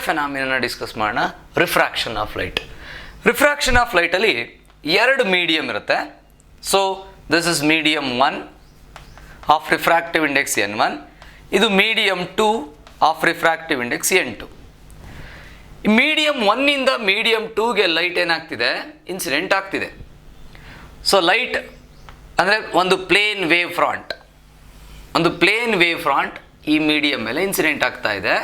ಫೆನಾಮಿನನ್ನ discuss ಮಾಡೋಣ, refraction of light. Refraction of ಲೈಟಲ್ಲಿ ಎರಡು ಮೀಡಿಯಮ್ ಇರುತ್ತೆ. So this is medium 1 of refractive index n1, ಇದು medium 2 of refractive index n2. Medium 1ಇಂದ medium 2ಗೆ light ಏನಾಗ್ತಿದೆ, ಇನ್ಸಿಡೆಂಟ್ ಆಗ್ತಿದೆ. ಸೊ ಲೈಟ್ ಅಂದರೆ ಒಂದು ಪ್ಲೇನ್ ವೇವ್ ಫ್ರಾಂಟ್, ಒಂದು ಪ್ಲೇನ್ ವೇವ್ ಫ್ರಾಂಟ್ ಈ ಮೀಡಿಯಮ್ ಮೇಲೆ ಇನ್ಸಿಡೆಂಟ್ ಆಗ್ತಾ ಇದೆ.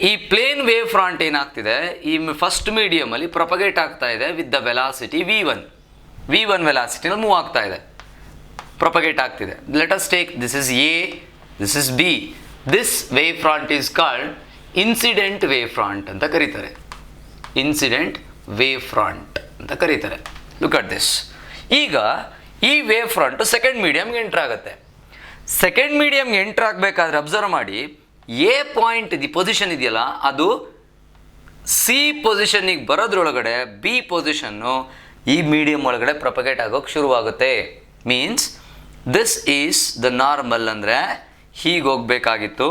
ಈ ಪ್ಲೇನ್ ವೇವ್ ಫ್ರಾಂಟ್ ಏನಾಗ್ತಿದೆ, ಈ ಫಸ್ಟ್ ಮೀಡಿಯಮಲ್ಲಿ ಪ್ರೊಪಗೇಟ್ ಆಗ್ತಾ ಇದೆ ವಿತ್ ದ ವೆಲಾಸಿಟಿ v1 ವೆಲಾಸಿಟಿನಲ್ಲಿ ಮೂವ್ ಆಗ್ತಾ ಇದೆ, ಪ್ರೊಪಗೇಟ್ ಆಗ್ತಿದೆ. Let us take this is A, this is B. This wave front is called incident wave front ಅಂತ ಕರೀತಾರೆ. ಇನ್ಸಿಡೆಂಟ್ ವೇವ್ ಫ್ರಾಂಟ್ ಅಂತ ಕರೀತಾರೆ. Look at this. ಈಗ ಈ ವೇವ್ ಫ್ರಾಂಟು ಸೆಕೆಂಡ್ ಮೀಡಿಯಮ್ಗೆ ಎಂಟರ್ ಆಗುತ್ತೆ. ಸೆಕೆಂಡ್ ಮೀಡಿಯಮ್ಗೆ ಎಂಟರ್ ಆಗಬೇಕಾದ್ರೆ ಅಬ್ಸರ್ವ್ ಮಾಡಿ, ಎ ಪಾಯಿಂಟ್ ಪೊಸಿಷನ್ ಇದೆಯಲ್ಲ, ಅದು ಸಿ ಪೊಸಿಷನ್ನಿಗೆ ಬರೋದ್ರೊಳಗಡೆ ಬಿ ಪೊಸಿಷನ್ನು ಈ ಮೀಡಿಯಮ್ ಒಳಗಡೆ ಪ್ರೊಪಗೇಟ್ ಆಗೋಕ್ಕೆ ಶುರುವಾಗುತ್ತೆ. Means this is the normal, ಅಂದರೆ ಹೀಗೆ ಹೋಗಬೇಕಾಗಿತ್ತು,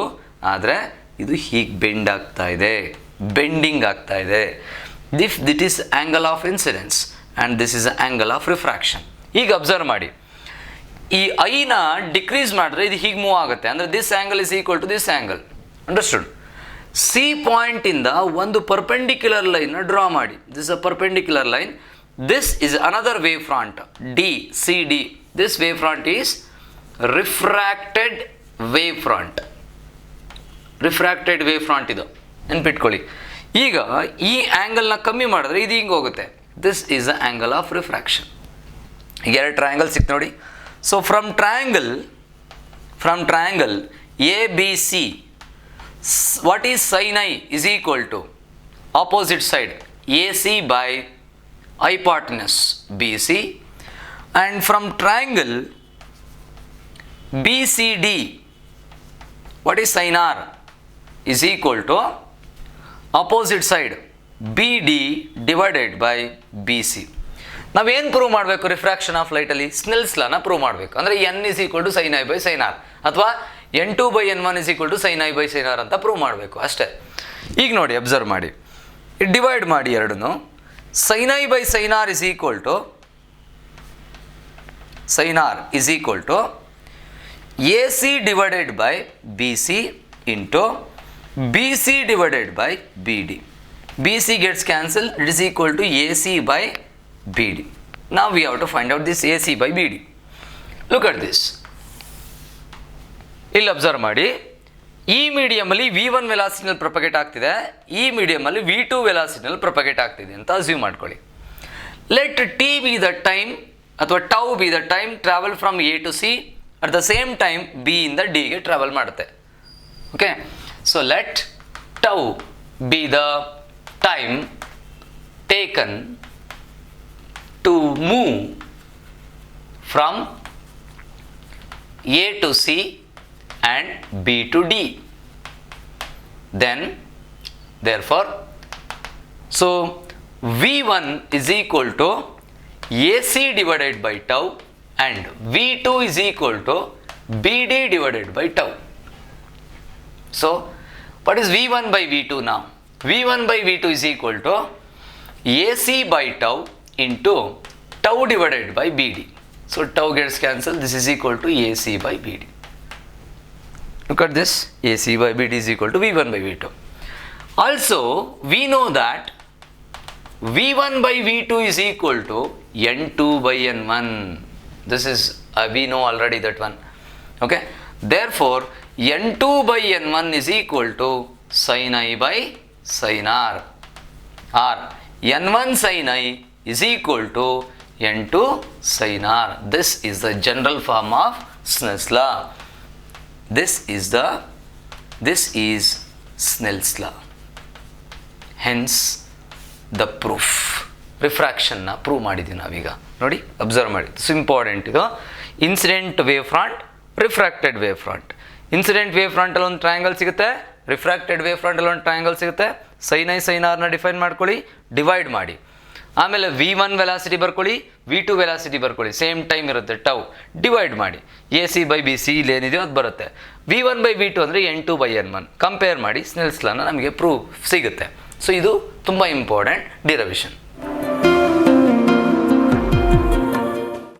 ಆದರೆ ಇದು ಹೀಗೆ ಬೆಂಡ್ ಆಗ್ತಾ ಇದೆ, ಬೆಂಡಿಂಗ್ ಆಗ್ತಾ ಇದೆ. This is angle of incidence and this is angle of refraction. ಈಗ ಅಬ್ಸರ್ವ್ ಮಾಡಿ, ಈ ಐನ ಡಿಕ್ರೀಸ್ ಮಾಡಿದ್ರೆ ಇದು ಹೀಗೆ ಮೂವ್ ಆಗುತ್ತೆ, ಅಂದರೆ this angle is equal to this angle. Understood? C ಪಾಯಿಂಟಿಂದ ಒಂದು ಪರ್ಪೆಂಡಿಕ್ಯುಲರ್ ಲೈನ್ನ ಡ್ರಾ ಮಾಡಿ. This a perpendicular line. This is another wave front D, C D. This wave front is refracted wave front. Refracted wave front ಇದು, ನೆನ್ಪಿಟ್ಕೊಳ್ಳಿ. ಈಗ ಈ ಆ್ಯಂಗಲ್ನ ಕಮ್ಮಿ ಮಾಡಿದ್ರೆ ಇದು ಹಿಂಗೆ ಹೋಗುತ್ತೆ. This is a angle of refraction. ಈಗ ಎರಡು ಟ್ರಯಾಂಗಲ್ ಸಿಕ್ತು ನೋಡಿ. So from triangle A B C, what is sine i is equal to opposite side A C by hypotenuse BC, and from triangle BCD, what is sin R is equal to opposite side BD divided by BC. ನಾವೇನು prove ಮಾಡಬೇಕು refraction of ಲೈಟಲ್ಲಿ? ಸ್ನೆಲ್ಸ್ ಲಾನ prove ಮಾಡಬೇಕು. ಅಂದರೆ n is equal to sin I by sin R, ಅಥವಾ n2 by n1 is equal to sin I by sin R ಅಂತ prove ಮಾಡಬೇಕು ಅಷ್ಟೇ. ಈಗ ನೋಡಿ, ಅಬ್ಸರ್ವ್ ಮಾಡಿ, ಡಿವೈಡ್ ಮಾಡಿ ಎರಡನ್ನು. sin I by sin R is equal to AC divided by BC into BC divided by BD. BC gets cancelled, it is equal to AC by BD. Now we have to find out this AC by BD. Look at this. ಇಲ್ಲಿ observe ಮಾಡಿ, ಈ ಮೀಡಿಯಮಲ್ಲಿ v1 ವೆಲಾಸಿಟಿನಲ್ಲಿ propagate ಆಗ್ತಿದೆ, ಈ ಮೀಡಿಯಮಲ್ಲಿ v2 ವೆಲಾಸಿಟಿನಲ್ಲಿ propagate ಆಗ್ತಿದೆ ಅಂತ assume ಮಾಡ್ಕೊಳ್ಳಿ. Let T be the time, ಅಥವಾ tau be the time travel from A to C, at the same time B ಇಂದ ಡಿಗೆ ಟ್ರಾವೆಲ್ ಮಾಡುತ್ತೆ. Okay, so let tau be the time taken to move from A to C and B to D. Then therefore, so V1 is equal to AC divided by tau and V2 is equal to BD divided by tau. So what is V1 by V2 now? V1 by V2 is equal to AC by tau into tau divided by BD. So tau gets cancelled, this is equal to AC by BD. Look at this, AC by BD is equal to V1 by V2. Also, we know that V1 by V2 is equal to N2 by N1. This is, we know already that one. Okay, therefore, N2 by N1 is equal to sin I by sin R. Or N1 sin I is equal to N2 sin R. This is the general form of Snell's law. This is Snell's law. Hence the proof. ರಿಫ್ರಾಕ್ಷನ್ನ prove ಮಾಡಿದ್ದೀವಿ ನಾವೀಗ. ನೋಡಿ, observe ಮಾಡಿ, it's important ಇದು. Incident wave front, refracted wave front. Incident wave ಫ್ರಾಂಟಲ್ಲಿ ಒಂದು triangle ಸಿಗುತ್ತೆ, refracted wave ಫ್ರಾಂಟಲ್ಲಿ ಒಂದು ಟ್ರಯಾಂಗಲ್ ಸಿಗುತ್ತೆ. ಸೈನ್ ಐ ಸೈನ್ ಆರ್ನ ಡಿಫೈನ್ ಮಾಡ್ಕೊಳ್ಳಿ, ಡಿವೈಡ್ ಮಾಡಿ. ಆಮೇಲೆ v1 ವೆಲಾಸಿಟಿ ಬರ್ಕೊಳ್ಳಿ, v2 ವೆಲಾಸಿಟಿ ಬರ್ಕೊಳ್ಳಿ, ಸೇಮ್ ಟೈಮ್ ಇರುತ್ತೆ ಟೌ, ಡಿವೈಡ್ ಮಾಡಿ AC/BC ಇಲ್ಲಿ ಏನಿದೆಯೋ ಅದು ಬರುತ್ತೆ. v1/v2 ಅಂದರೆ n2/n1 ಕಂಪೇರ್ ಮಾಡಿ ಸ್ನೆಲ್ಸ್ ಲಾನ ನಮಗೆ ಪ್ರೂಫ್ ಸಿಗುತ್ತೆ. ಸೊ ಇದು ತುಂಬ ಇಂಪಾರ್ಟೆಂಟ್ ಡಿರೈವೇಷನ್.